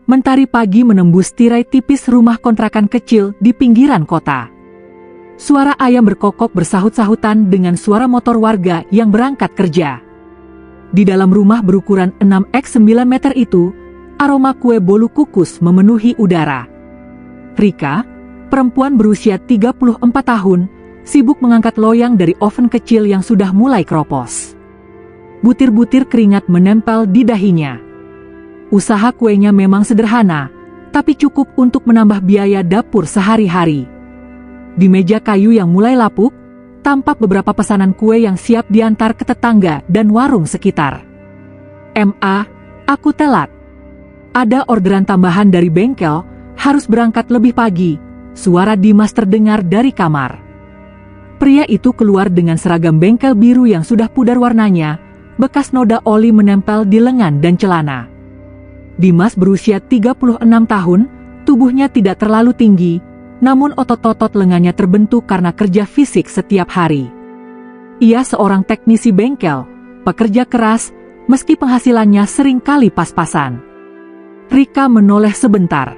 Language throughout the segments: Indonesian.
Mentari pagi menembus tirai tipis rumah kontrakan kecil di pinggiran kota. Suara ayam berkokok bersahut-sahutan dengan suara motor warga yang berangkat kerja. Di dalam rumah berukuran 6x9 meter itu, aroma kue bolu kukus memenuhi udara. Rika, perempuan berusia 34 tahun, sibuk mengangkat loyang dari oven kecil yang sudah mulai keropos. Butir-butir keringat menempel di dahinya. Usaha kuenya memang sederhana, tapi cukup untuk menambah biaya dapur sehari-hari. Di meja kayu yang mulai lapuk, tampak beberapa pesanan kue yang siap diantar ke tetangga dan warung sekitar. "Ma, aku telat. Ada orderan tambahan dari bengkel, harus berangkat lebih pagi," suara Dimas terdengar dari kamar. Pria itu keluar dengan seragam bengkel biru yang sudah pudar warnanya, bekas noda oli menempel di lengan dan celana. Dimas berusia 36 tahun, tubuhnya tidak terlalu tinggi, namun otot-otot lengannya terbentuk karena kerja fisik setiap hari. Ia seorang teknisi bengkel, pekerja keras, meski penghasilannya sering kali pas-pasan. Rika menoleh sebentar.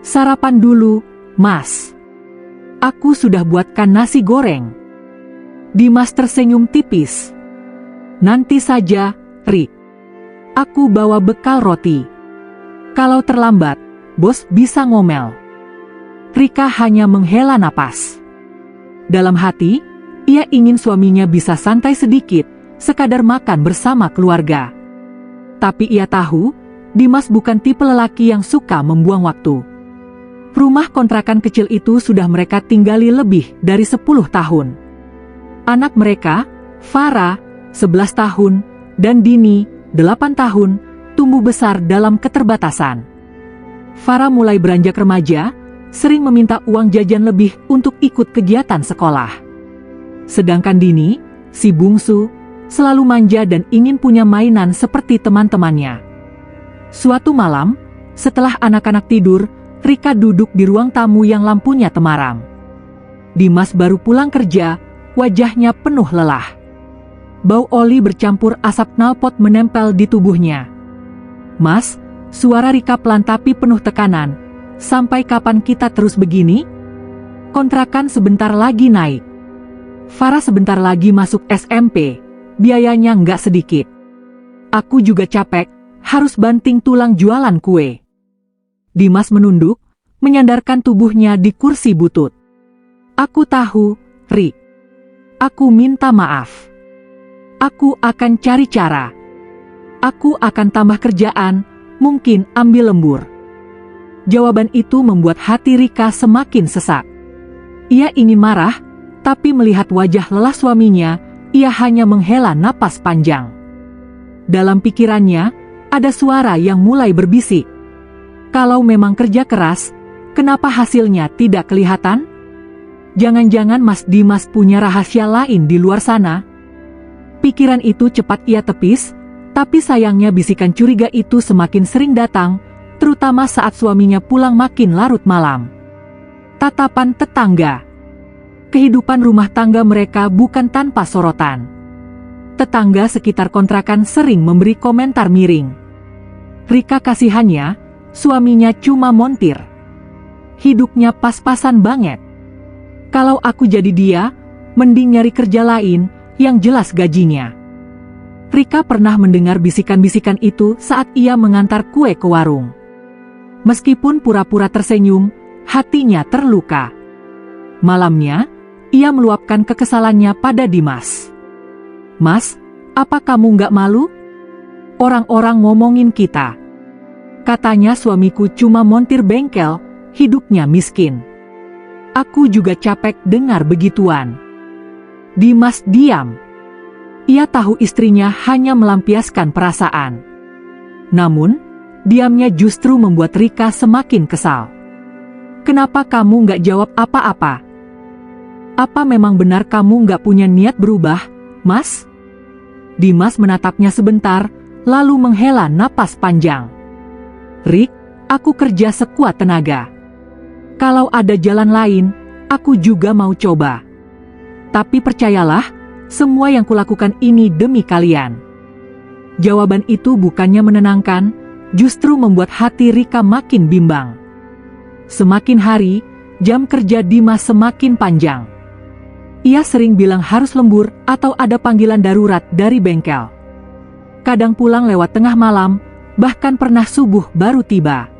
"Sarapan dulu, Mas. Aku sudah buatkan nasi goreng." Dimas tersenyum tipis. "Nanti saja, Rik. Aku bawa bekal roti. Kalau terlambat, bos bisa ngomel." Rika hanya menghela napas. Dalam hati, ia ingin suaminya bisa santai sedikit, sekadar makan bersama keluarga. Tapi ia tahu, Dimas bukan tipe lelaki yang suka membuang waktu. Rumah kontrakan kecil itu sudah mereka tinggali lebih dari 10 tahun. Anak mereka, Farah, 11 tahun, dan Dini, 8 tahun, tumbuh besar dalam keterbatasan. Farah mulai beranjak remaja, sering meminta uang jajan lebih untuk ikut kegiatan sekolah. Sedangkan Dini, si bungsu, selalu manja dan ingin punya mainan seperti teman-temannya. Suatu malam, setelah anak-anak tidur, Rika duduk di ruang tamu yang lampunya temaram. Dimas baru pulang kerja, wajahnya penuh lelah. Bau oli bercampur asap knalpot menempel di tubuhnya. "Mas," suara Rika pelan tapi penuh tekanan, "sampai kapan kita terus begini? Kontrakan sebentar lagi naik. Farah sebentar lagi masuk SMP, biayanya nggak sedikit. Aku juga capek, harus banting tulang jualan kue." Dimas menunduk, menyandarkan tubuhnya di kursi butut. "Aku tahu, Rik. Aku minta maaf. Aku akan cari cara. Aku akan tambah kerjaan, mungkin ambil lembur." Jawaban itu membuat hati Rika semakin sesak. Ia ingin marah, tapi melihat wajah lelah suaminya, ia hanya menghela napas panjang. Dalam pikirannya, ada suara yang mulai berbisik. Kalau memang kerja keras, kenapa hasilnya tidak kelihatan? Jangan-jangan Mas Dimas punya rahasia lain di luar sana? Pikiran itu cepat ia tepis, tapi sayangnya bisikan curiga itu semakin sering datang, terutama saat suaminya pulang makin larut malam. Tatapan tetangga. Kehidupan rumah tangga mereka bukan tanpa sorotan. Tetangga sekitar kontrakan sering memberi komentar miring. Rika kasihannya, suaminya cuma montir. Hidupnya pas-pasan banget. Kalau aku jadi dia, mending nyari kerja lain, yang jelas gajinya. Rika pernah mendengar bisikan-bisikan itu saat ia mengantar kue ke warung. Meskipun pura-pura tersenyum, hatinya terluka. Malamnya, ia meluapkan kekesalannya pada Dimas. "Mas, apa kamu nggak malu? Orang-orang ngomongin kita. Katanya suamiku cuma montir bengkel, hidupnya miskin. Aku juga capek dengar begituan." Dimas diam. Ia tahu istrinya hanya melampiaskan perasaan. Namun, diamnya justru membuat Rika semakin kesal. "Kenapa kamu nggak jawab apa-apa? Apa memang benar kamu nggak punya niat berubah, Mas?" Dimas menatapnya sebentar, lalu menghela napas panjang. "Rik, aku kerja sekuat tenaga. Kalau ada jalan lain, aku juga mau coba. Tapi percayalah, semua yang kulakukan ini demi kalian." Jawaban itu bukannya menenangkan, justru membuat hati Rika makin bimbang. Semakin hari, jam kerja Dimas semakin panjang. Ia sering bilang harus lembur atau ada panggilan darurat dari bengkel. Kadang pulang lewat tengah malam, bahkan pernah subuh baru tiba.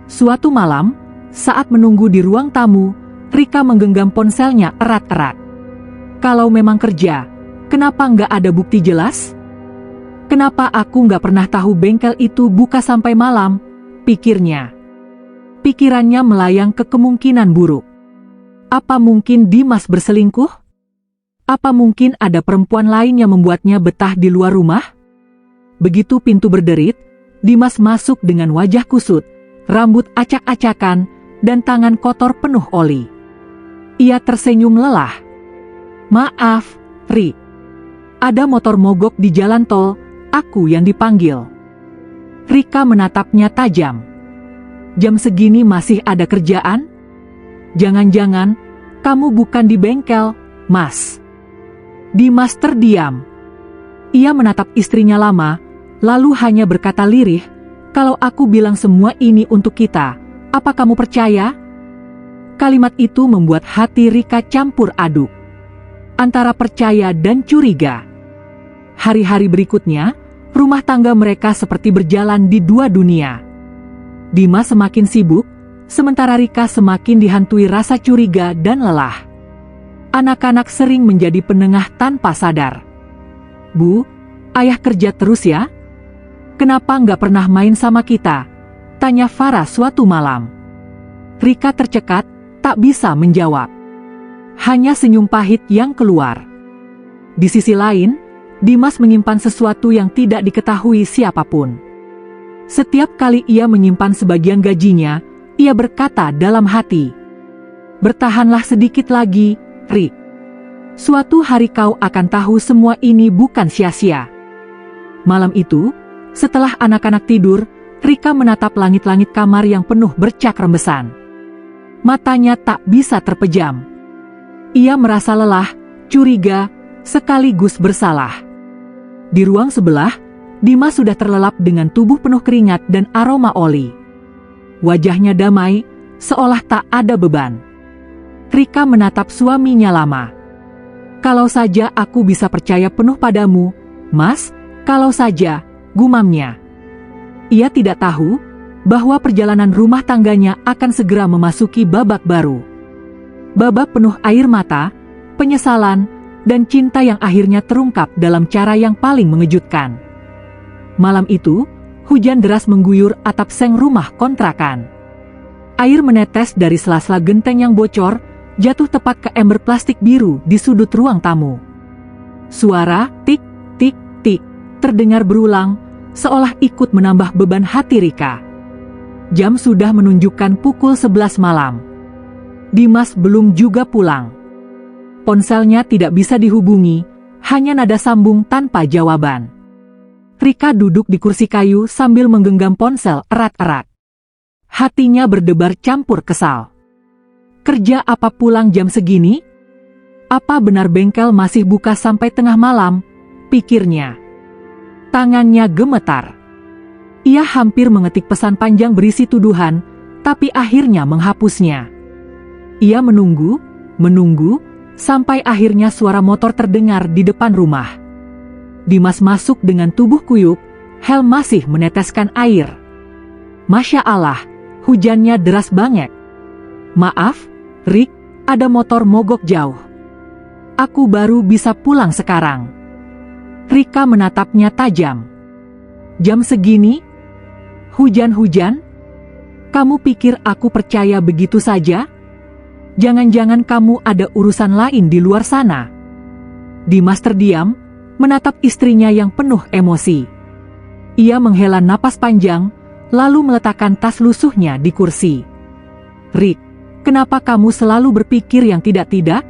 Suatu malam, saat menunggu di ruang tamu, Rika menggenggam ponselnya erat-erat. Kalau memang kerja, kenapa nggak ada bukti jelas? Kenapa aku nggak pernah tahu bengkel itu buka sampai malam? Pikirnya. Pikirannya melayang ke kemungkinan buruk. Apa mungkin Dimas berselingkuh? Apa mungkin ada perempuan lain yang membuatnya betah di luar rumah? Begitu pintu berderit, Dimas masuk dengan wajah kusut, rambut acak-acakan, dan tangan kotor penuh oli. Ia tersenyum lelah. "Maaf, Ri. Ada motor mogok di jalan tol, aku yang dipanggil." Rika menatapnya tajam. "Jam segini masih ada kerjaan? Jangan-jangan kamu bukan di bengkel, Mas?" Dimas terdiam. Ia menatap istrinya lama, lalu hanya berkata lirih, "Kalau aku bilang semua ini untuk kita, apa kamu percaya?" Kalimat itu membuat hati Rika campur aduk, antara percaya dan curiga. Hari-hari berikutnya, rumah tangga mereka seperti berjalan di dua dunia. Dimas semakin sibuk, sementara Rika semakin dihantui rasa curiga dan lelah. Anak-anak sering menjadi penengah tanpa sadar. "Bu, ayah kerja terus ya? Kenapa nggak pernah main sama kita?" tanya Farah suatu malam. Rika tercekat, tak bisa menjawab. Hanya senyum pahit yang keluar. Di sisi lain, Dimas menyimpan sesuatu yang tidak diketahui siapapun. Setiap kali ia menyimpan sebagian gajinya, ia berkata dalam hati, "Bertahanlah sedikit lagi, Ri. Suatu hari kau akan tahu semua ini bukan sia-sia." Malam itu, setelah anak-anak tidur, Rika menatap langit-langit kamar yang penuh bercak rembesan. Matanya tak bisa terpejam. Ia merasa lelah, curiga, sekaligus bersalah. Di ruang sebelah, Dimas sudah terlelap dengan tubuh penuh keringat dan aroma oli. Wajahnya damai, seolah tak ada beban. Rika menatap suaminya lama. "Kalau saja aku bisa percaya penuh padamu, Mas, kalau saja," gumamnya. Ia tidak tahu bahwa perjalanan rumah tangganya akan segera memasuki babak baru. Babak penuh air mata, penyesalan, dan cinta yang akhirnya terungkap dalam cara yang paling mengejutkan. Malam itu, hujan deras mengguyur atap seng rumah kontrakan. Air menetes dari sela-sela genteng yang bocor, jatuh tepat ke ember plastik biru di sudut ruang tamu. Suara tik, tik, tik terdengar berulang, seolah ikut menambah beban hati Rika. Jam sudah menunjukkan pukul 11 malam. Dimas belum juga pulang. Ponselnya tidak bisa dihubungi, hanya nada sambung tanpa jawaban. Rika duduk di kursi kayu sambil menggenggam ponsel erat-erat. Hatinya berdebar campur kesal. Kerja apa pulang jam segini? Apa benar bengkel masih buka sampai tengah malam? Pikirnya. Tangannya gemetar. Ia hampir mengetik pesan panjang berisi tuduhan, tapi akhirnya menghapusnya. Ia menunggu, sampai akhirnya suara motor terdengar di depan rumah. Dimas masuk dengan tubuh kuyup, helm masih meneteskan air. Masya Allah, hujannya deras banget. "Maaf, Rik, ada motor mogok jauh. Aku baru bisa pulang sekarang." Rika menatapnya tajam. "Jam segini? Hujan-hujan? Kamu pikir aku percaya begitu saja? Jangan-jangan kamu ada urusan lain di luar sana?" Dimas terdiam, menatap istrinya yang penuh emosi. Ia menghela napas panjang, lalu meletakkan tas lusuhnya di kursi. "Rik, kenapa kamu selalu berpikir yang tidak-tidak?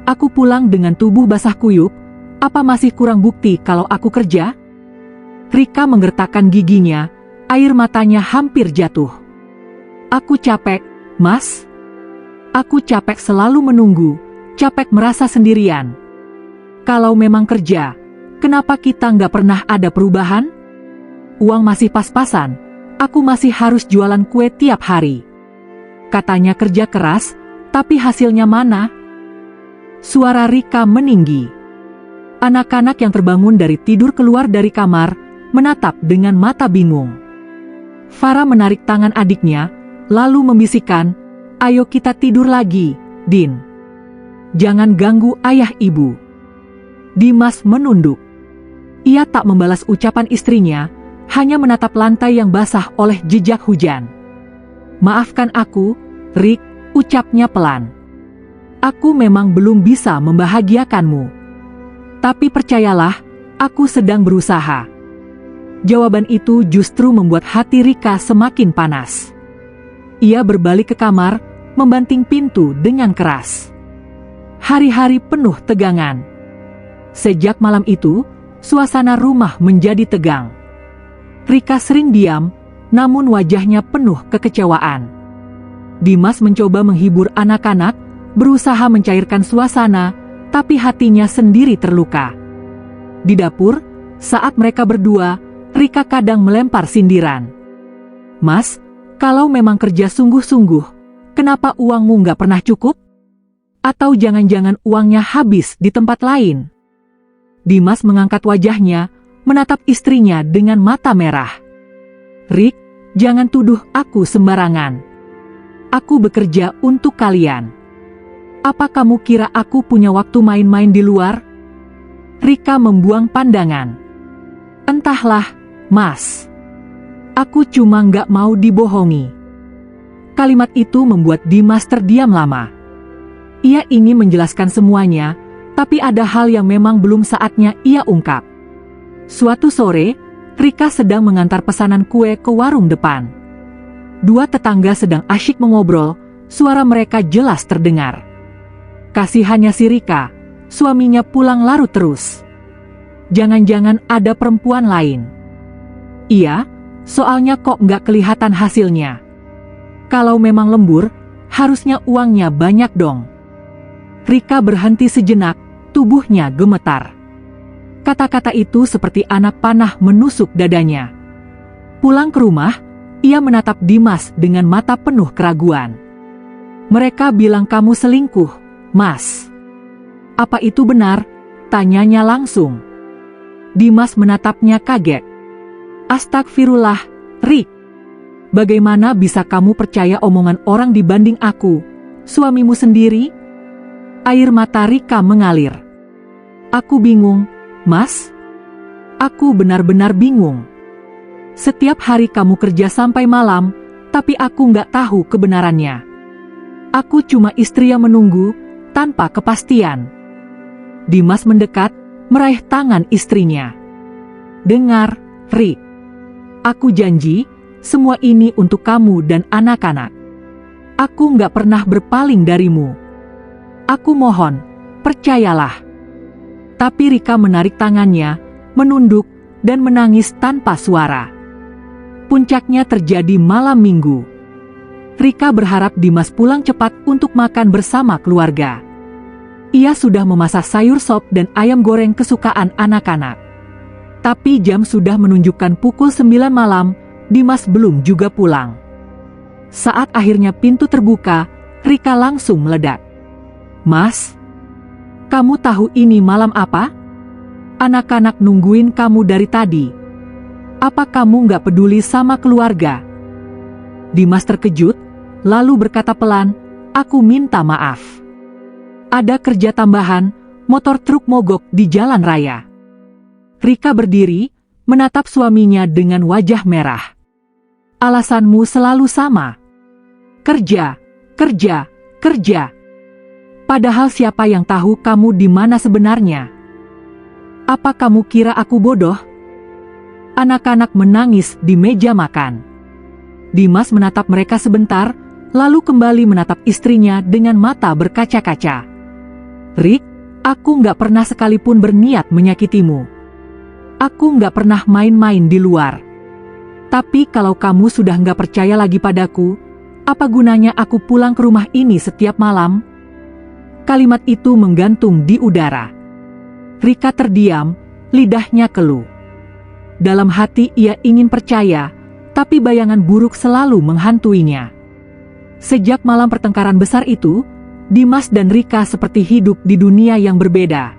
Aku pulang dengan tubuh basah kuyup, apa masih kurang bukti kalau aku kerja?" Rika menggertakkan giginya, air matanya hampir jatuh. "Aku capek, Mas. Aku capek selalu menunggu, capek merasa sendirian. Kalau memang kerja, kenapa kita nggak pernah ada perubahan?" uang masih pas-pasan, aku masih harus jualan kue tiap hari. Katanya kerja keras, tapi hasilnya mana? Suara Rika meninggi. Anak-anak yang terbangun dari tidur keluar dari kamar, menatap dengan mata bingung. Farah menarik tangan adiknya, lalu membisikkan, "Ayo kita tidur lagi, Din. Jangan ganggu ayah ibu." Dimas menunduk. Ia tak membalas ucapan istrinya, hanya menatap lantai yang basah oleh jejak hujan. "Maafkan aku, Rick," ucapnya pelan. "Aku memang belum bisa membahagiakanmu. Tapi percayalah, aku sedang berusaha." Jawaban itu justru membuat hati Rika semakin panas. Ia berbalik ke kamar, membanting pintu dengan keras. Hari-hari penuh tegangan. Sejak malam itu, suasana rumah menjadi tegang. Rika sering diam, namun wajahnya penuh kekecewaan. Dimas mencoba menghibur anak-anak, berusaha mencairkan suasana, tapi hatinya sendiri terluka. Di dapur, saat mereka berdua, Rika kadang melempar sindiran. "Mas, kalau memang kerja sungguh-sungguh, kenapa uangmu nggak pernah cukup? Atau jangan-jangan uangnya habis di tempat lain?" Dimas mengangkat wajahnya, menatap istrinya dengan mata merah. "Rick, jangan tuduh aku sembarangan. Aku bekerja untuk kalian. Apa kamu kira aku punya waktu main-main di luar?" Rika membuang pandangan. "Entahlah, Mas. Aku cuma nggak mau dibohongi." Kalimat itu membuat Dimas terdiam lama. Ia ingin menjelaskan semuanya, tapi ada hal yang memang belum saatnya ia ungkap. Suatu sore, Rika sedang mengantar pesanan kue ke warung depan. Dua tetangga sedang asyik mengobrol, suara mereka jelas terdengar. Kasihannya si Rika, suaminya pulang larut terus. Jangan-jangan ada perempuan lain. "Iya, soalnya kok nggak kelihatan hasilnya. Kalau memang lembur, harusnya uangnya banyak dong." Rika berhenti sejenak, tubuhnya gemetar. Kata-kata itu seperti anak panah menusuk dadanya. Pulang ke rumah, ia menatap Dimas dengan mata penuh keraguan. "Mereka bilang kamu selingkuh, Mas. Apa itu benar?" tanyanya langsung. Dimas menatapnya kaget. "Astagfirullah, Rick. Bagaimana bisa kamu percaya omongan orang dibanding aku, suamimu sendiri?" Air mata Rika mengalir. "Aku bingung, Mas. Aku benar-benar bingung. Setiap hari kamu kerja sampai malam, tapi aku nggak tahu kebenarannya. Aku cuma istri yang menunggu, tanpa kepastian." Dimas mendekat, meraih tangan istrinya. "Dengar, Rick. Aku janji, semua ini untuk kamu dan anak-anak. Aku nggak pernah berpaling darimu. Aku mohon, percayalah." Tapi Rika menarik tangannya, menunduk, dan menangis tanpa suara. Puncaknya terjadi malam minggu. Rika berharap Dimas pulang cepat untuk makan bersama keluarga. Ia sudah memasak sayur sop dan ayam goreng kesukaan anak-anak. Tapi jam sudah menunjukkan pukul 9 malam, Dimas belum juga pulang. Saat akhirnya pintu terbuka, Rika langsung meledak. "Mas, kamu tahu ini malam apa? Anak-anak nungguin kamu dari tadi. Apa kamu nggak peduli sama keluarga?" Dimas terkejut, lalu berkata pelan, "Aku minta maaf. Ada kerja tambahan, motor truk mogok di jalan raya." Rika berdiri, menatap suaminya dengan wajah merah. "Alasanmu selalu sama. Kerja, kerja, kerja. Padahal siapa yang tahu kamu di mana sebenarnya? Apa kamu kira aku bodoh?" Anak-anak menangis di meja makan. Dimas menatap mereka sebentar, lalu kembali menatap istrinya dengan mata berkaca-kaca. "Rick, aku nggak pernah sekalipun berniat menyakitimu. Aku nggak pernah main-main di luar. Tapi kalau kamu sudah nggak percaya lagi padaku, apa gunanya aku pulang ke rumah ini setiap malam?" Kalimat itu menggantung di udara. Rika terdiam, lidahnya keluh. Dalam hati ia ingin percaya, tapi bayangan buruk selalu menghantuinya. Sejak malam pertengkaran besar itu, Dimas dan Rika seperti hidup di dunia yang berbeda.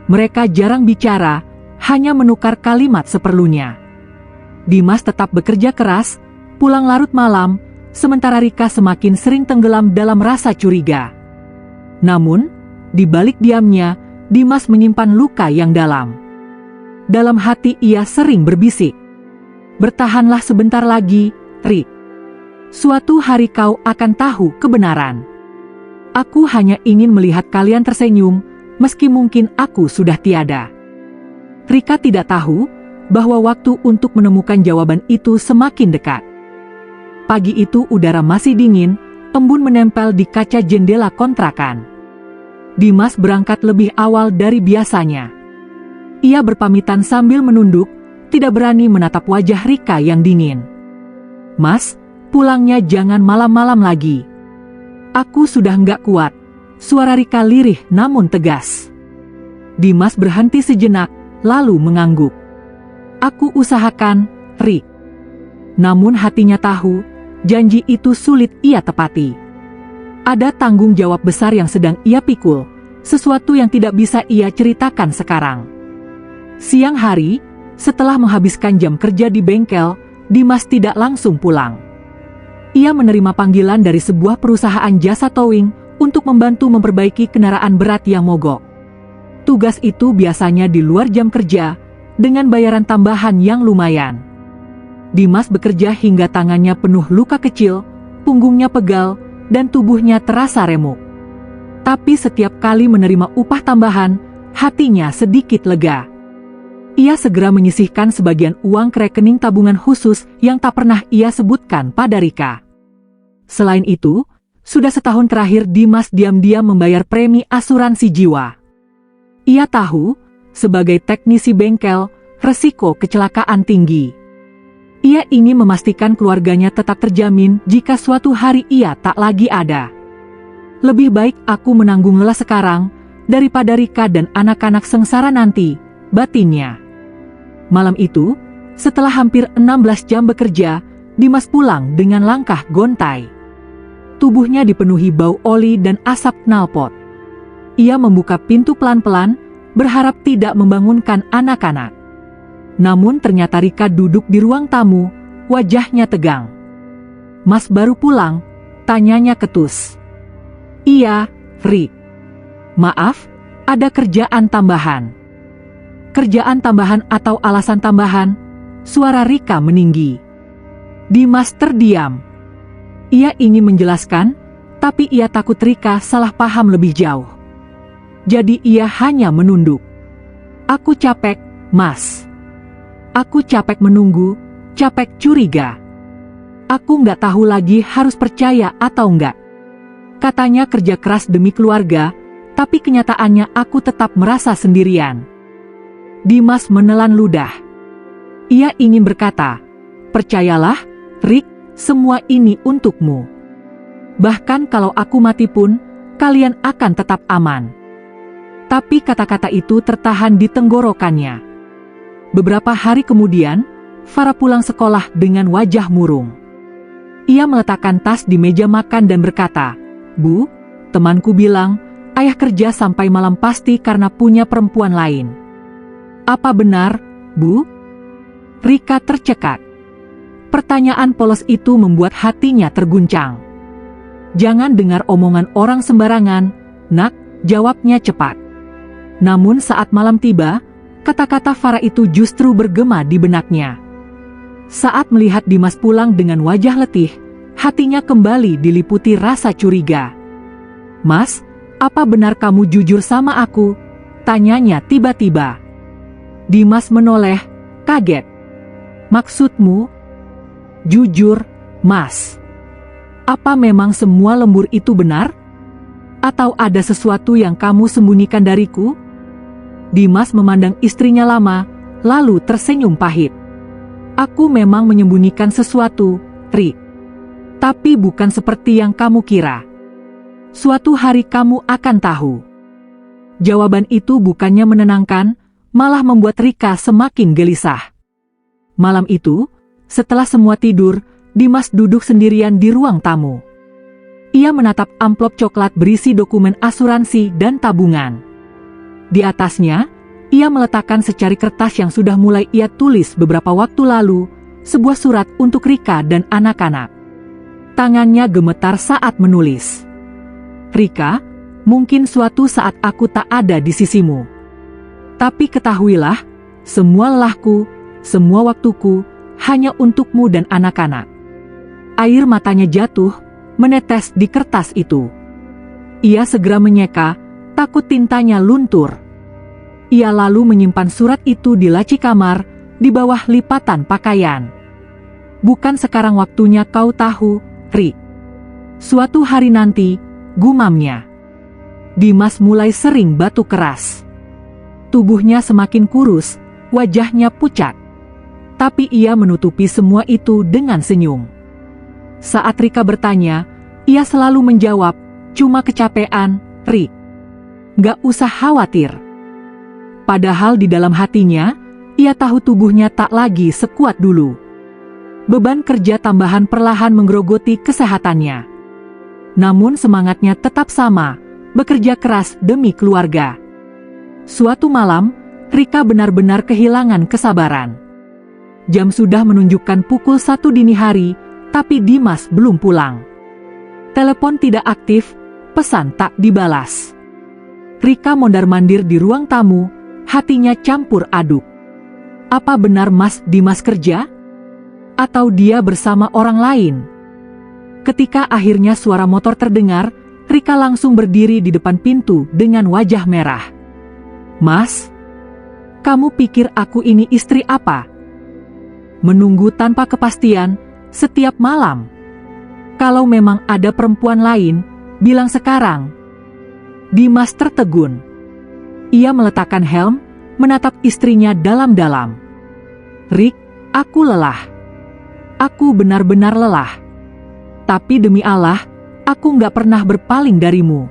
Mereka jarang bicara, hanya menukar kalimat seperlunya. Dimas tetap bekerja keras, pulang larut malam, sementara Rika semakin sering tenggelam dalam rasa curiga. Namun, di balik diamnya, Dimas menyimpan luka yang dalam. Dalam hati ia sering berbisik, "Bertahanlah sebentar lagi, Rik. Suatu hari kau akan tahu kebenaran. Aku hanya ingin melihat kalian tersenyum, meski mungkin aku sudah tiada." Rika tidak tahu bahwa waktu untuk menemukan jawaban itu semakin dekat. Pagi itu udara masih dingin, embun menempel di kaca jendela kontrakan. Dimas berangkat lebih awal dari biasanya. Ia berpamitan sambil menunduk, tidak berani menatap wajah Rika yang dingin. "Mas, pulangnya jangan malam-malam lagi. Aku sudah nggak kuat." Suara Rika lirih namun tegas. Dimas berhenti sejenak, lalu mengangguk. "Aku usahakan, Rik." Namun hatinya tahu, janji itu sulit ia tepati. Ada tanggung jawab besar yang sedang ia pikul, sesuatu yang tidak bisa ia ceritakan sekarang. Siang hari, setelah menghabiskan jam kerja di bengkel, Dimas tidak langsung pulang. Ia menerima panggilan dari sebuah perusahaan jasa towing untuk membantu memperbaiki kendaraan berat yang mogok. Tugas itu biasanya di luar jam kerja, dengan bayaran tambahan yang lumayan. Dimas bekerja hingga tangannya penuh luka kecil, punggungnya pegal, dan tubuhnya terasa remuk. Tapi setiap kali menerima upah tambahan, hatinya sedikit lega. Ia segera menyisihkan sebagian uang ke rekening tabungan khusus yang tak pernah ia sebutkan pada Rika. Selain itu, sudah setahun terakhir Dimas diam-diam membayar premi asuransi jiwa. Ia tahu, sebagai teknisi bengkel, resiko kecelakaan tinggi. Ia ingin memastikan keluarganya tetap terjamin jika suatu hari ia tak lagi ada. "Lebih baik aku menanggung lelah sekarang, daripada Rika dan anak-anak sengsara nanti," batinnya. Malam itu, setelah hampir 16 jam bekerja, Dimas pulang dengan langkah gontai. Tubuhnya dipenuhi bau oli dan asap knalpot. Ia membuka pintu pelan-pelan, berharap tidak membangunkan anak-anak. Namun ternyata Rika duduk di ruang tamu, wajahnya tegang. "Mas baru pulang?" tanyanya ketus. "Iya, Rik. Maaf, ada kerjaan tambahan." "Kerjaan tambahan atau alasan tambahan?" Suara Rika meninggi. Dimas terdiam. Ia ingin menjelaskan, tapi ia takut Rika salah paham lebih jauh. Jadi ia hanya menunduk. "Aku capek, Mas. Aku capek menunggu, capek curiga. Aku nggak tahu lagi harus percaya atau enggak." Katanya kerja keras demi keluarga, tapi kenyataannya aku tetap merasa sendirian. Dimas menelan ludah. Ia ingin berkata, "Percayalah, Rik, semua ini untukmu. Bahkan kalau aku mati pun, kalian akan tetap aman." Tapi kata-kata itu tertahan di tenggorokannya. Beberapa hari kemudian, Farah pulang sekolah dengan wajah murung. Ia meletakkan tas di meja makan dan berkata, "Bu, temanku bilang, ayah kerja sampai malam pasti karena punya perempuan lain. Apa benar, Bu?" Rika tercekat. Pertanyaan polos itu membuat hatinya terguncang. "Jangan dengar omongan orang sembarangan, Nak," jawabnya cepat. Namun saat malam tiba, kata-kata Farah itu justru bergema di benaknya. Saat melihat Dimas pulang dengan wajah letih, hatinya kembali diliputi rasa curiga. "Mas, apa benar kamu jujur sama aku?" tanyanya tiba-tiba. Dimas menoleh, kaget. "Maksudmu?" "Jujur, Mas. Apa memang semua lembur itu benar? Atau ada sesuatu yang kamu sembunyikan dariku?" Dimas memandang istrinya lama, lalu tersenyum pahit. "Aku memang menyembunyikan sesuatu, Rik. Tapi bukan seperti yang kamu kira. Suatu hari kamu akan tahu." Jawaban itu bukannya menenangkan, malah membuat Rika semakin gelisah. Malam itu, setelah semua tidur, Dimas duduk sendirian di ruang tamu. Ia menatap amplop coklat berisi dokumen asuransi dan tabungan. Di atasnya, ia meletakkan secari kertas yang sudah mulai ia tulis beberapa waktu lalu, sebuah surat untuk Rika dan anak-anak. Tangannya gemetar saat menulis. Rika, mungkin suatu saat aku tak ada di sisimu. Tapi ketahuilah, semua lelahku, semua waktuku, hanya untukmu dan anak-anak. Air matanya jatuh, menetes di kertas itu. Ia segera menyeka, takut tintanya luntur. Ia lalu menyimpan surat itu di laci kamar, di bawah lipatan pakaian. Bukan sekarang waktunya kau tahu, Rik. Suatu hari nanti, gumamnya. Dimas mulai sering batuk keras. Tubuhnya semakin kurus, wajahnya pucat. Tapi ia menutupi semua itu dengan senyum. Saat Rika bertanya, ia selalu menjawab, cuma kecapean, Rik. Gak usah khawatir. Padahal di dalam hatinya, ia tahu tubuhnya tak lagi sekuat dulu. Beban kerja tambahan perlahan menggerogoti kesehatannya. Namun semangatnya tetap sama, bekerja keras demi keluarga. Suatu malam, Rika benar-benar kehilangan kesabaran. Jam sudah menunjukkan pukul 1 dini hari, tapi Dimas belum pulang. Telepon tidak aktif, pesan tak dibalas. Rika mondar-mandir di ruang tamu, hatinya campur aduk. Apa benar Mas Dimas kerja? Atau dia bersama orang lain? Ketika akhirnya suara motor terdengar, Rika langsung berdiri di depan pintu dengan wajah merah. Mas, kamu pikir aku ini istri apa? Menunggu tanpa kepastian, setiap malam. Kalau memang ada perempuan lain, bilang sekarang. Dimas tertegun. Ia meletakkan helm, menatap istrinya dalam-dalam. Rik, aku lelah. Aku benar-benar lelah. Tapi demi Allah, aku nggak pernah berpaling darimu.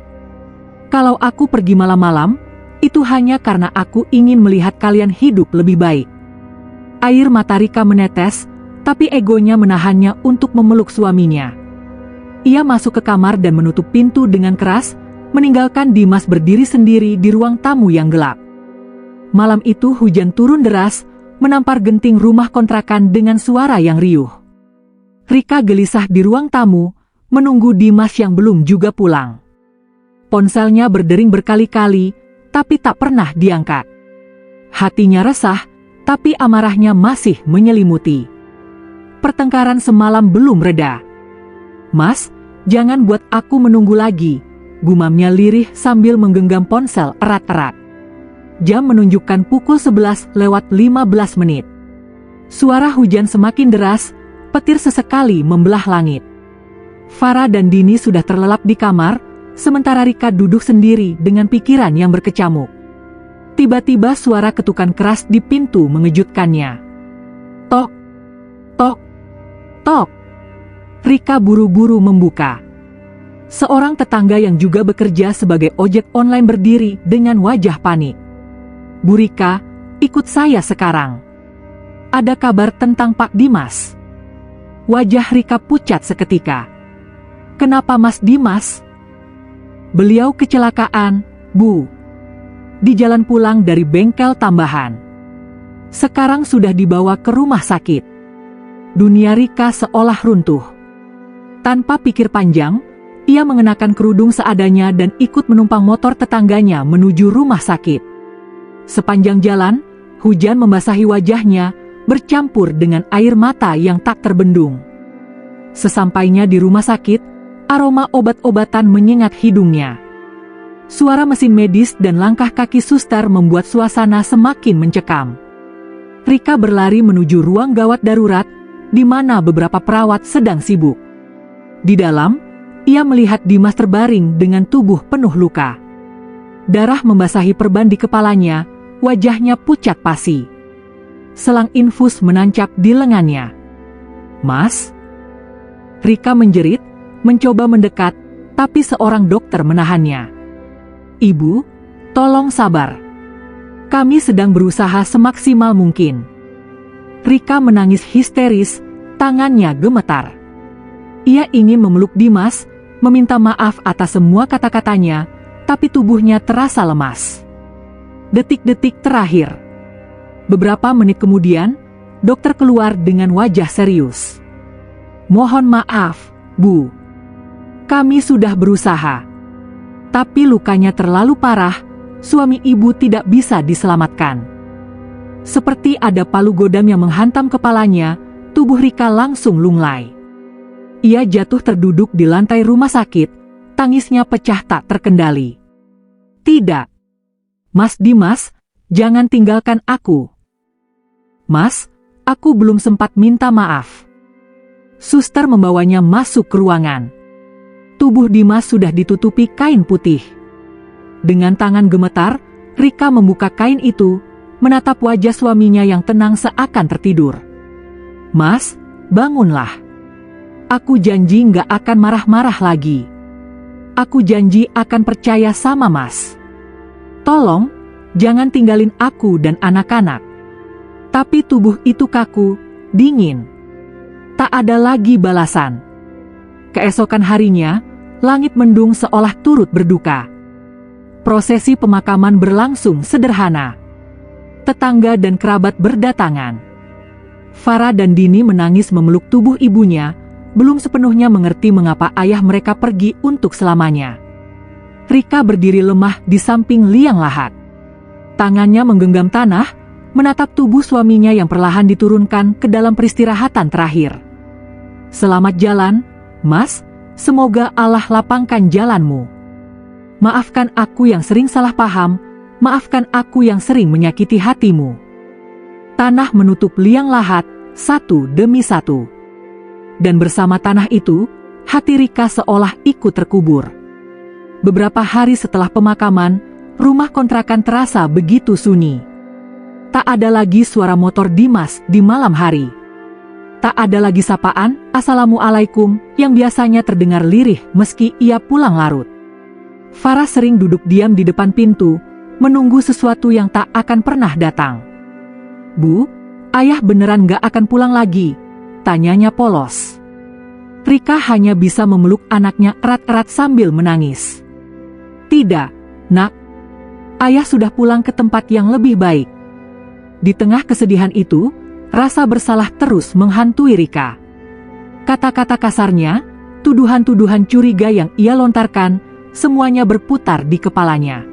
Kalau aku pergi malam-malam, itu hanya karena aku ingin melihat kalian hidup lebih baik. Air mata Rika menetes, tapi egonya menahannya untuk memeluk suaminya. Ia masuk ke kamar dan menutup pintu dengan keras, meninggalkan Dimas berdiri sendiri di ruang tamu yang gelap. Malam itu hujan turun deras, menampar genting rumah kontrakan dengan suara yang riuh. Rika gelisah di ruang tamu, menunggu Dimas yang belum juga pulang. Ponselnya berdering berkali-kali, tapi tak pernah diangkat. Hatinya resah, tapi amarahnya masih menyelimuti. Pertengkaran semalam belum reda. Mas, jangan buat aku menunggu lagi, gumamnya lirih sambil menggenggam ponsel erat-erat. Jam menunjukkan pukul 11:15 menit. Suara hujan semakin deras, petir sesekali membelah langit. Farah dan Dini sudah terlelap di kamar, sementara Rika duduk sendiri dengan pikiran yang berkecamuk. Tiba-tiba suara ketukan keras di pintu mengejutkannya. Tok, tok, tok. Rika buru-buru membuka. Seorang tetangga yang juga bekerja sebagai ojek online berdiri dengan wajah panik. Bu Rika, ikut saya sekarang. Ada kabar tentang Pak Dimas. Wajah Rika pucat seketika. Kenapa Mas Dimas? Beliau kecelakaan, Bu. Di jalan pulang dari bengkel tambahan. Sekarang sudah dibawa ke rumah sakit. Dunia Rika seolah runtuh. Tanpa pikir panjang, ia mengenakan kerudung seadanya dan ikut menumpang motor tetangganya menuju rumah sakit. Sepanjang jalan, hujan membasahi wajahnya, bercampur dengan air mata yang tak terbendung. Sesampainya di rumah sakit, aroma obat-obatan menyengat hidungnya. Suara mesin medis dan langkah kaki suster membuat suasana semakin mencekam. Rika berlari menuju ruang gawat darurat, di mana beberapa perawat sedang sibuk. Di dalam, ia melihat Dimas terbaring dengan tubuh penuh luka. Darah membasahi perban di kepalanya, wajahnya pucat pasi. Selang infus menancap di lengannya. Mas? Rika menjerit, mencoba mendekat, tapi seorang dokter menahannya. Ibu, tolong sabar. Kami sedang berusaha semaksimal mungkin. Rika menangis histeris, tangannya gemetar. Ia ingin memeluk Dimas, meminta maaf atas semua kata-katanya, tapi tubuhnya terasa lemas. Detik-detik terakhir. Beberapa menit kemudian, dokter keluar dengan wajah serius. "Mohon maaf, Bu. Kami sudah berusaha. Tapi lukanya terlalu parah, suami ibu tidak bisa diselamatkan." Seperti ada palu godam yang menghantam kepalanya, tubuh Rika langsung lunglai. Ia jatuh terduduk di lantai rumah sakit, tangisnya pecah tak terkendali. "Tidak. Mas Dimas, jangan tinggalkan aku. Mas, aku belum sempat minta maaf." Suster membawanya masuk ke ruangan. Tubuh Dimas sudah ditutupi kain putih. Dengan tangan gemetar, Rika membuka kain itu, menatap wajah suaminya yang tenang seakan tertidur. "Mas, bangunlah. Aku janji nggak akan marah-marah lagi. Aku janji akan percaya sama Mas. Tolong, jangan tinggalin aku dan anak-anak." Tapi tubuh itu kaku, dingin. Tak ada lagi balasan. Keesokan harinya, langit mendung seolah turut berduka. Prosesi pemakaman berlangsung sederhana. Tetangga dan kerabat berdatangan. Farah dan Dini menangis memeluk tubuh ibunya, belum sepenuhnya mengerti mengapa ayah mereka pergi untuk selamanya. Rika berdiri lemah di samping liang lahat. Tangannya menggenggam tanah, menatap tubuh suaminya yang perlahan diturunkan ke dalam peristirahatan terakhir. "Selamat jalan, Mas. Semoga Allah lapangkan jalanmu. Maafkan aku yang sering salah paham, maafkan aku yang sering menyakiti hatimu." Tanah menutup liang lahat, satu demi satu. Dan bersama tanah itu, hati Rika seolah ikut terkubur. Beberapa hari setelah pemakaman, rumah kontrakan terasa begitu sunyi. Tak ada lagi suara motor Dimas di malam hari. Tak ada lagi sapaan, "Assalamualaikum," yang biasanya terdengar lirih meski ia pulang larut. Farah sering duduk diam di depan pintu, menunggu sesuatu yang tak akan pernah datang. "Bu, ayah beneran gak akan pulang lagi?" tanyanya polos. Rika hanya bisa memeluk anaknya erat-erat sambil menangis. "Tidak, Nak. Ayah sudah pulang ke tempat yang lebih baik." Di tengah kesedihan itu, rasa bersalah terus menghantui Rika. Kata-kata kasarnya, tuduhan-tuduhan curiga yang ia lontarkan, semuanya berputar di kepalanya.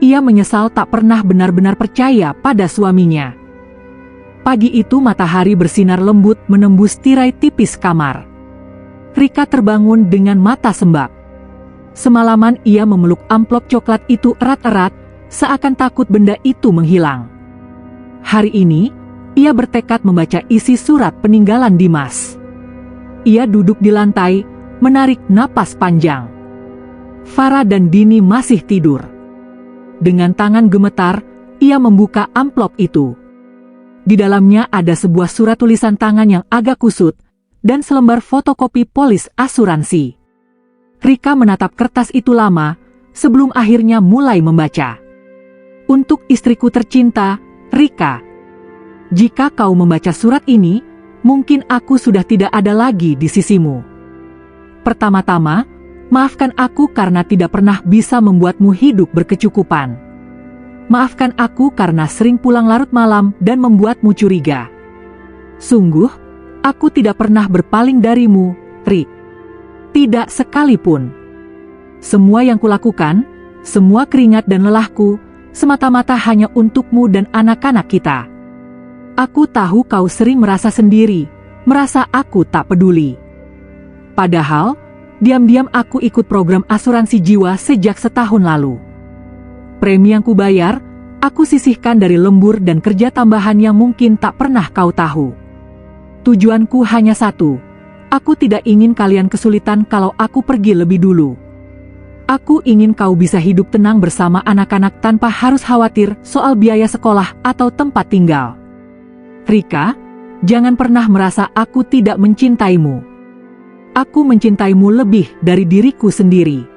Ia menyesal tak pernah benar-benar percaya pada suaminya. Pagi itu matahari bersinar lembut menembus tirai tipis kamar. Rika terbangun dengan mata sembab. Semalaman ia memeluk amplop coklat itu erat-erat, seakan takut benda itu menghilang. Hari ini, ia bertekad membaca isi surat peninggalan Dimas. Ia duduk di lantai, menarik napas panjang. Farah dan Dini masih tidur. Dengan tangan gemetar, ia membuka amplop itu. Di dalamnya ada sebuah surat tulisan tangan yang agak kusut, dan selembar fotokopi polis asuransi. Rika menatap kertas itu lama, sebelum akhirnya mulai membaca. "Untuk istriku tercinta, Rika. Jika kau membaca surat ini, mungkin aku sudah tidak ada lagi di sisimu. Pertama-tama, maafkan aku karena tidak pernah bisa membuatmu hidup berkecukupan. Maafkan aku karena sering pulang larut malam dan membuatmu curiga. Sungguh, aku tidak pernah berpaling darimu, Rik. Tidak sekalipun. Semua yang kulakukan, semua keringat dan lelahku, semata-mata hanya untukmu dan anak-anak kita. Aku tahu kau sering merasa sendiri, merasa aku tak peduli. Padahal, diam-diam aku ikut program asuransi jiwa sejak setahun lalu. Premi yang kubayar, aku sisihkan dari lembur dan kerja tambahan yang mungkin tak pernah kau tahu. Tujuanku hanya satu, aku tidak ingin kalian kesulitan kalau aku pergi lebih dulu. Aku ingin kau bisa hidup tenang bersama anak-anak tanpa harus khawatir soal biaya sekolah atau tempat tinggal. Rika, jangan pernah merasa aku tidak mencintaimu. Aku mencintaimu lebih dari diriku sendiri.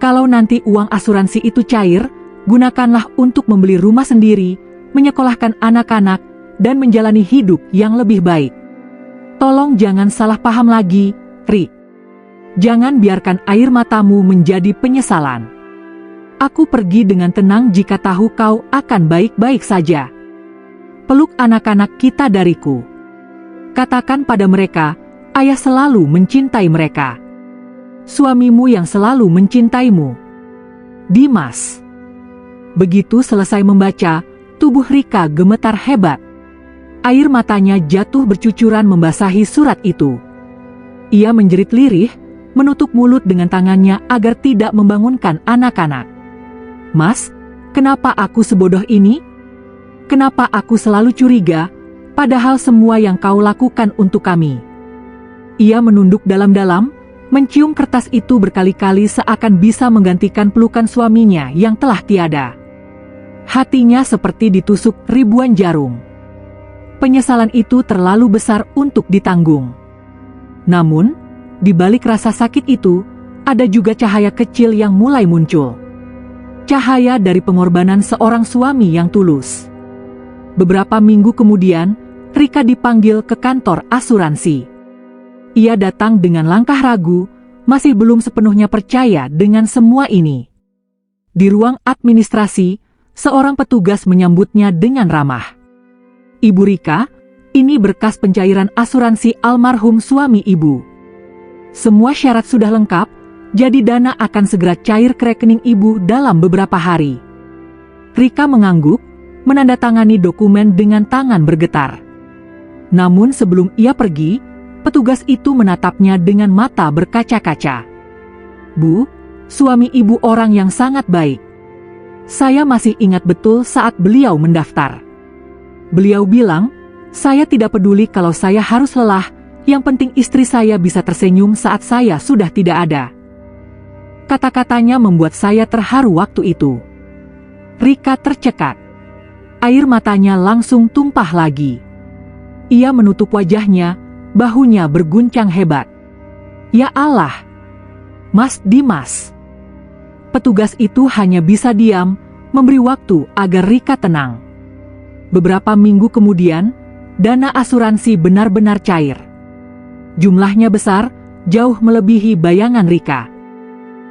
Kalau nanti uang asuransi itu cair, gunakanlah untuk membeli rumah sendiri, menyekolahkan anak-anak, dan menjalani hidup yang lebih baik. Tolong jangan salah paham lagi, Rik. Jangan biarkan air matamu menjadi penyesalan. Aku pergi dengan tenang jika tahu kau akan baik-baik saja. Peluk anak-anak kita dariku. Katakan pada mereka, ayah selalu mencintai mereka. Suamimu yang selalu mencintaimu. Dimas. Begitu selesai membaca, tubuh Rika gemetar hebat. Air matanya jatuh bercucuran membasahi surat itu. Ia menjerit lirih, menutup mulut dengan tangannya agar tidak membangunkan anak-anak. Mas, kenapa aku sebodoh ini? Kenapa aku selalu curiga, padahal semua yang kau lakukan untuk kami? Ia menunduk dalam-dalam, mencium kertas itu berkali-kali seakan bisa menggantikan pelukan suaminya yang telah tiada. Hatinya seperti ditusuk ribuan jarum. Penyesalan itu terlalu besar untuk ditanggung. Namun, di balik rasa sakit itu, ada juga cahaya kecil yang mulai muncul. Cahaya dari pengorbanan seorang suami yang tulus. Beberapa minggu kemudian, Rika dipanggil ke kantor asuransi. Ia datang dengan langkah ragu, masih belum sepenuhnya percaya dengan semua ini. Di ruang administrasi, seorang petugas menyambutnya dengan ramah. Ibu Rika, ini berkas pencairan asuransi almarhum suami ibu. Semua syarat sudah lengkap, jadi dana akan segera cair ke rekening ibu dalam beberapa hari. Rika mengangguk, menandatangani dokumen dengan tangan bergetar. Namun sebelum ia pergi, petugas itu menatapnya dengan mata berkaca-kaca. Bu, suami ibu orang yang sangat baik. Saya masih ingat betul saat beliau mendaftar. Beliau bilang, saya tidak peduli kalau saya harus lelah, yang penting istri saya bisa tersenyum saat saya sudah tidak ada. Kata-katanya membuat saya terharu waktu itu. Rika tercekat. Air matanya langsung tumpah lagi. Ia menutup wajahnya, bahunya berguncang hebat. Ya Allah! Mas Dimas! Petugas itu hanya bisa diam, memberi waktu agar Rika tenang. Beberapa minggu kemudian, dana asuransi benar-benar cair. Jumlahnya besar, jauh melebihi bayangan Rika.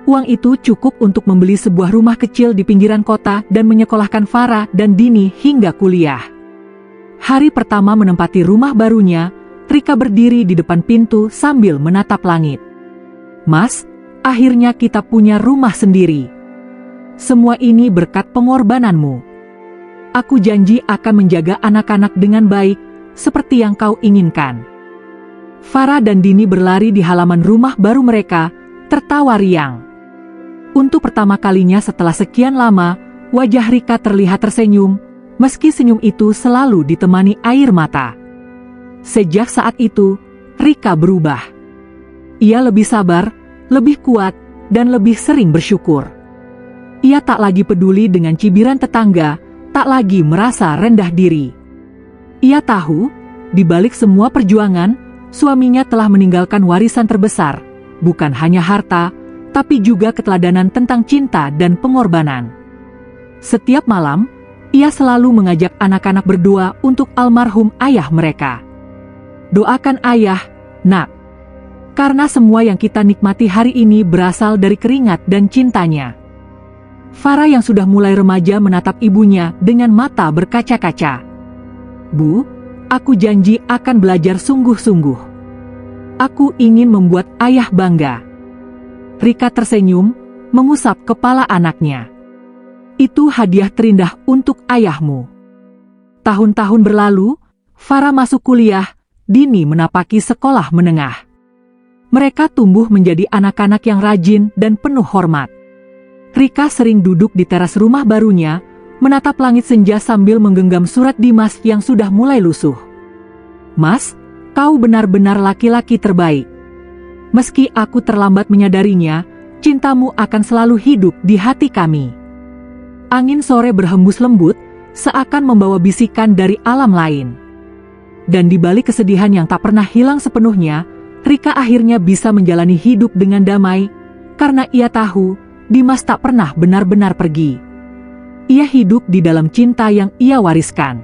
Uang itu cukup untuk membeli sebuah rumah kecil di pinggiran kota dan menyekolahkan Farah dan Dini hingga kuliah. Hari pertama menempati rumah barunya, Rika berdiri di depan pintu sambil menatap langit. Mas, akhirnya kita punya rumah sendiri. Semua ini berkat pengorbananmu. Aku janji akan menjaga anak-anak dengan baik, seperti yang kau inginkan. Farah dan Dini berlari di halaman rumah baru mereka, tertawa riang. Untuk pertama kalinya setelah sekian lama, wajah Rika terlihat tersenyum, meski senyum itu selalu ditemani air mata. Sejak saat itu, Rika berubah. Ia lebih sabar, lebih kuat, dan lebih sering bersyukur. Ia tak lagi peduli dengan cibiran tetangga, tak lagi merasa rendah diri. Ia tahu, di balik semua perjuangan, suaminya telah meninggalkan warisan terbesar, bukan hanya harta, tapi juga keteladanan tentang cinta dan pengorbanan. Setiap malam, ia selalu mengajak anak-anak berdoa untuk almarhum ayah mereka. Doakan ayah, nak. Karena semua yang kita nikmati hari ini berasal dari keringat dan cintanya. Farah yang sudah mulai remaja menatap ibunya dengan mata berkaca-kaca. Bu, aku janji akan belajar sungguh-sungguh. Aku ingin membuat ayah bangga. Rika tersenyum, mengusap kepala anaknya. Itu hadiah terindah untuk ayahmu. Tahun-tahun berlalu, Farah masuk kuliah, Dini menapaki sekolah menengah. Mereka tumbuh menjadi anak-anak yang rajin dan penuh hormat. Rika sering duduk di teras rumah barunya, menatap langit senja sambil menggenggam surat Dimas yang sudah mulai lusuh. Mas, kau benar-benar laki-laki terbaik. Meski aku terlambat menyadarinya, cintamu akan selalu hidup di hati kami. Angin sore berhembus lembut, seakan membawa bisikan dari alam lain. Dan di balik kesedihan yang tak pernah hilang sepenuhnya, Rika akhirnya bisa menjalani hidup dengan damai, karena ia tahu, Dimas tak pernah benar-benar pergi. Ia hidup di dalam cinta yang ia wariskan.